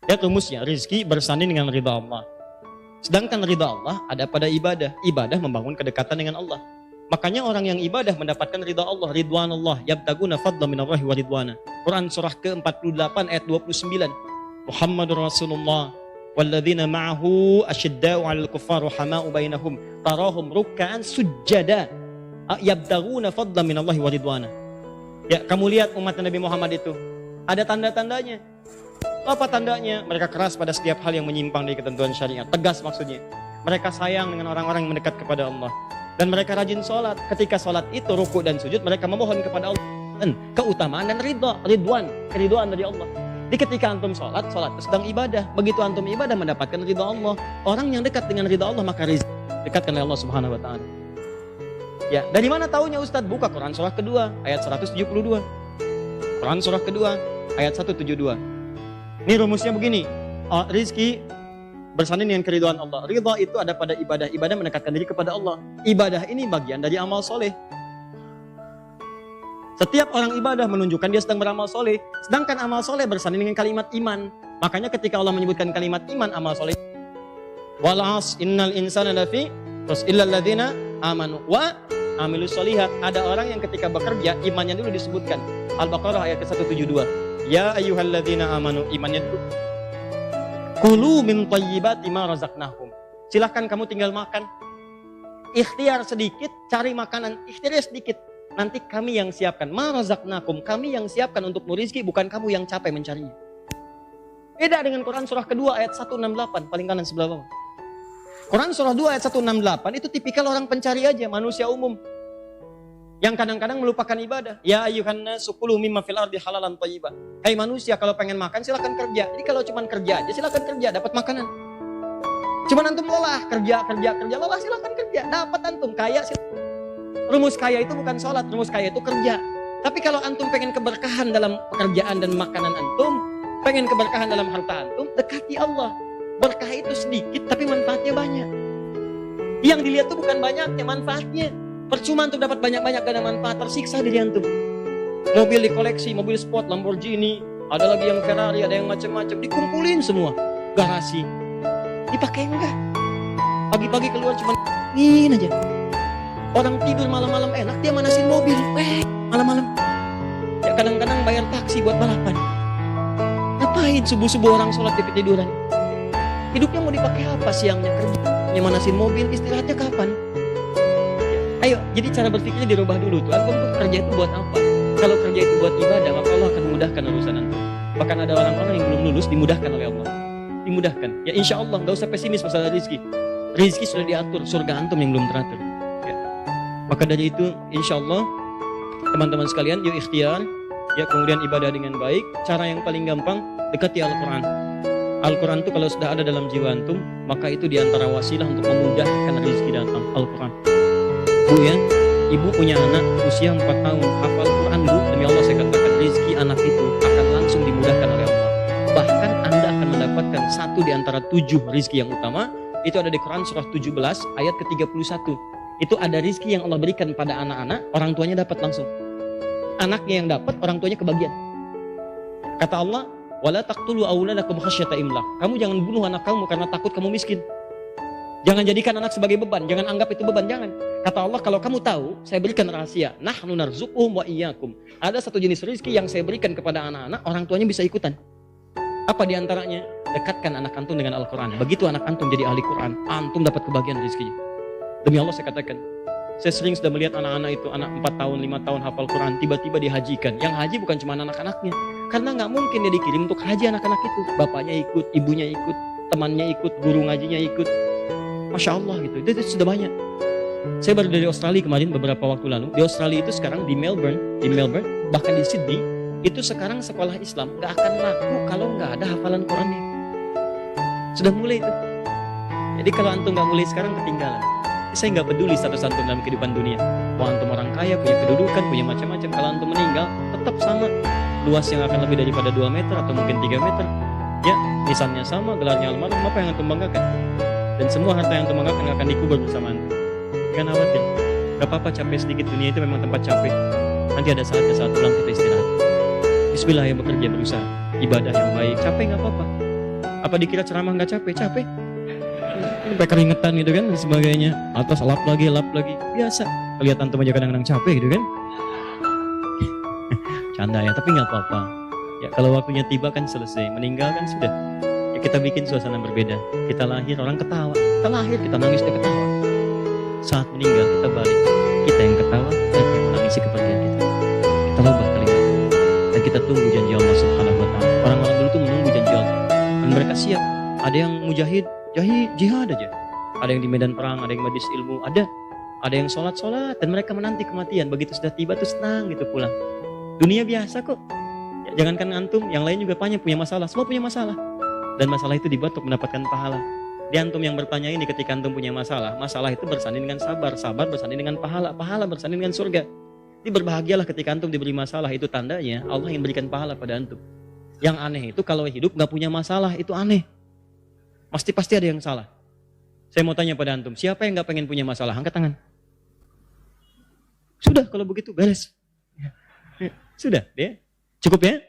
Lihat rumusnya, rizki bersanding dengan ridha Allah. Sedangkan ridha Allah ada pada ibadah. Ibadah membangun kedekatan dengan Allah. Makanya orang yang ibadah mendapatkan ridha Allah, ridwanullah, yabtaguna fadla minallahi wa ridwana. Quran surah ke-48 ayat 29. Muhammadur Rasulullah walladzina ma'ahu asyidda'u 'alal kuffar rahama'u bainahum tarahum ruk'an sujada yabtaguna fadla minallahi wa ridwana. Ya, kamu lihat umat Nabi Muhammad itu ada tanda-tandanya. Apa tandanya? Mereka keras pada setiap hal yang menyimpang dari ketentuan syariat. Tegas maksudnya. Mereka sayang dengan orang-orang yang mendekat kepada Allah. Dan mereka rajin sholat. Ketika sholat itu ruku dan sujud, mereka memohon kepada Allah dan keutamaan dan ridwan, keridhaan dari Allah. Jadi ketika antum sholat itu sedang ibadah. Begitu antum ibadah mendapatkan ridha Allah. Orang yang dekat dengan ridha Allah maka rizki dekatkan oleh Allah Subhanahu Wa Taala. Ya, dari mana taunya Ustaz? Buka Quran surah kedua ayat 172. Quran surah kedua ayat 172. Ini rumusnya begini. Rizki bersanding dengan keridhaan Allah. Ridha itu ada pada ibadah. Ibadah mendekatkan diri kepada Allah. Ibadah ini bagian dari amal soleh. Setiap orang ibadah menunjukkan dia sedang beramal soleh. Sedangkan amal soleh bersanding dengan kalimat iman. Makanya ketika Allah menyebutkan kalimat iman, amal soleh. Wal 'asr innal insana lafi khusr illal ladzina amanu wa amilus sholihat. Ada orang yang ketika bekerja imannya dulu disebutkan. Al-Baqarah ayat ke-172. Ya ayyuhalladzina amanu, imannya dulu. Kulu min thayyibati ma razaqnahum. Silahkan kamu tinggal makan. Ikhtiar sedikit, cari makanan. Ikhtiar sedikit. Nanti kami yang siapkan. Ma razaqnakum, kami yang siapkan untukmu rizki, bukan kamu yang capek mencarinya. Beda dengan Quran surah kedua ayat 168, paling kanan sebelah bawah. Quran surah 2 ayat 168 itu tipikal orang pencari aja, manusia umum. Yang kadang-kadang melupakan ibadah. Ya ayyuhan nasu kulu mimma fil ardi halalan thayyiban. Hai manusia, kalau pengen makan silakan kerja. Jadi kalau cuma kerja aja silakan kerja, dapat makanan. Cuman antum lelah, kerja, lelah silakan kerja. Dapat antum kaya silakan. Rumus kaya itu bukan sholat, rumus kaya itu kerja. Tapi kalau antum pengen keberkahan dalam pekerjaan dan makanan antum, pengen keberkahan dalam harta antum, dekati Allah. Berkah itu sedikit tapi manfaatnya banyak. Yang dilihat itu bukan banyaknya, manfaatnya. Percuma antum dapat banyak-banyak gak ada manfaat, tersiksa diri antum. Mobil dikoleksi, mobil sport, Lamborghini, ada lagi yang Ferrari, ada yang macam-macam, dikumpulin semua. Garasi, dipakai enggak? Pagi-pagi keluar cuma ingin aja. Orang tidur malam-malam enak, dia manasin mobil, malam-malam. Ya kadang-kadang bayar taksi buat balapan. Ngapain subuh-subuh orang sholat di ketiduran? Hidupnya mau dipakai apa? Siangnya kerja, manasin mobil, istirahatnya kapan? Ayo, jadi cara berpikirnya dirubah dulu tuh. Antum tuh kerja itu buat apa? Kalau kerja itu buat ibadah, maka Allah akan memudahkan urusan antum. Bahkan ada orang-orang yang belum lulus dimudahkan oleh Allah. Dimudahkan. Ya insya Allah, gak usah pesimis masalah rizki. Rizki sudah diatur, surga antum yang belum teratur. Ya. Maka dari itu, insya Allah, teman-teman sekalian, yuk ikhtiar. Ya, kemudian ibadah dengan baik. Cara yang paling gampang, dekati Al-Quran. Al-Quran itu kalau sudah ada dalam jiwa antum, maka itu diantara wasilah untuk memudahkan rizki datang. Al-Quran. Bu ya, ibu punya anak usia 4 tahun, hafal Quran bu, demi Allah saya katakan rizki anak itu akan langsung dimudahkan oleh Allah. Bahkan Anda akan mendapatkan 1 di antara 7 rizki yang utama. Itu ada di Quran surah 17 ayat ke-31. Itu ada rizki yang Allah berikan pada anak-anak, orang tuanya dapat langsung. Anaknya yang dapat, orang tuanya kebagian. Kata Allah, wala taqtulu auladakum khasyata imlaq. Kamu jangan bunuh anak kamu karena takut kamu miskin. Jangan jadikan anak sebagai beban, jangan anggap itu beban, jangan. Kata Allah, kalau kamu tahu, saya berikan rahasia. Nahnu narzuquhum wa iyyakum. Ada 1 jenis rezeki yang saya berikan kepada anak-anak, orang tuanya bisa ikutan. Apa di antaranya? Dekatkan anak antum dengan Al-Quran. Begitu anak antum jadi ahli Quran, antum dapat kebahagiaan rezekinya. Demi Allah saya katakan, saya sering sudah melihat anak-anak itu, anak 4 tahun, 5 tahun hafal Quran, tiba-tiba dihajikan. Yang haji bukan cuma anak-anaknya, karena nggak mungkin dia dikirim untuk haji anak-anak itu. Bapaknya ikut, ibunya ikut, temannya ikut, guru ngajinya ikut. Masya Allah gitu, itu sudah banyak. Saya baru dari Australia kemarin beberapa waktu lalu. Di Australia itu sekarang di Melbourne, bahkan di Sydney, itu sekarang sekolah Islam gak akan laku kalau gak ada hafalan Qurannya. Sudah mulai itu. Jadi kalau antum gak mulai sekarang ketinggalan. Saya gak peduli status antum dalam kehidupan dunia. Mau antum orang kaya, punya kedudukan, punya macam-macam. Kalau antum meninggal, tetap sama. Luas yang akan lebih daripada 2 meter atau mungkin 3 meter. Ya, nisannya sama, gelarnya almarhum, apa yang antum banggakan? Dan semua harta yang antum banggakan akan dikubur bersama antum. Jangan khawatir, gak apa-apa capek sedikit, dunia itu memang tempat capek. Nanti ada saatnya saat pulang kita istirahat. Bismillah yang bekerja berusaha, ibadah yang baik, capek gak apa-apa. Apa dikira ceramah nggak capek? Capek. Sampai keringetan gitu kan, dan sebagainya. Atas lap lagi. Biasa. Lihat antum aja kadang-kadang capek gitu kan. Canda ya, tapi nggak apa-apa. Ya kalau waktunya tiba kan selesai, meninggal kan sudah. Ya kita bikin suasana berbeda. Kita lahir orang ketawa, kita lahir kita nangis dia ketawa. Saat meninggal kita balik, kita yang ketawa dan yang menangisi kepergian kita. Kita ubah kalimat dan kita tunggu janji Allah Subhanahu Wa Taala. Orang-orang dulu tuh menunggu janji Allah dan mereka siap. Ada yang mujahid, jihad aja. Ada yang di medan perang, ada yang majlis ilmu, ada yang sholat dan mereka menanti kematian. Begitu sudah tiba tuh senang gitu pulang. Dunia biasa kok. Ya, jangankan antum, yang lain juga banyak punya masalah. Semua punya masalah. Dan masalah itu dibuat untuk mendapatkan pahala. Di antum yang bertanya ini ketika antum punya masalah itu bersanding dengan sabar bersanding dengan pahala bersanding dengan surga. Jadi berbahagialah ketika antum diberi masalah, itu tandanya Allah yang berikan pahala pada antum. Yang aneh itu kalau hidup gak punya masalah, itu aneh. Pasti ada yang salah. Saya mau tanya pada antum, siapa yang gak pengen punya masalah? Angkat tangan. Sudah, kalau begitu beres. Sudah, ya. Cukup ya?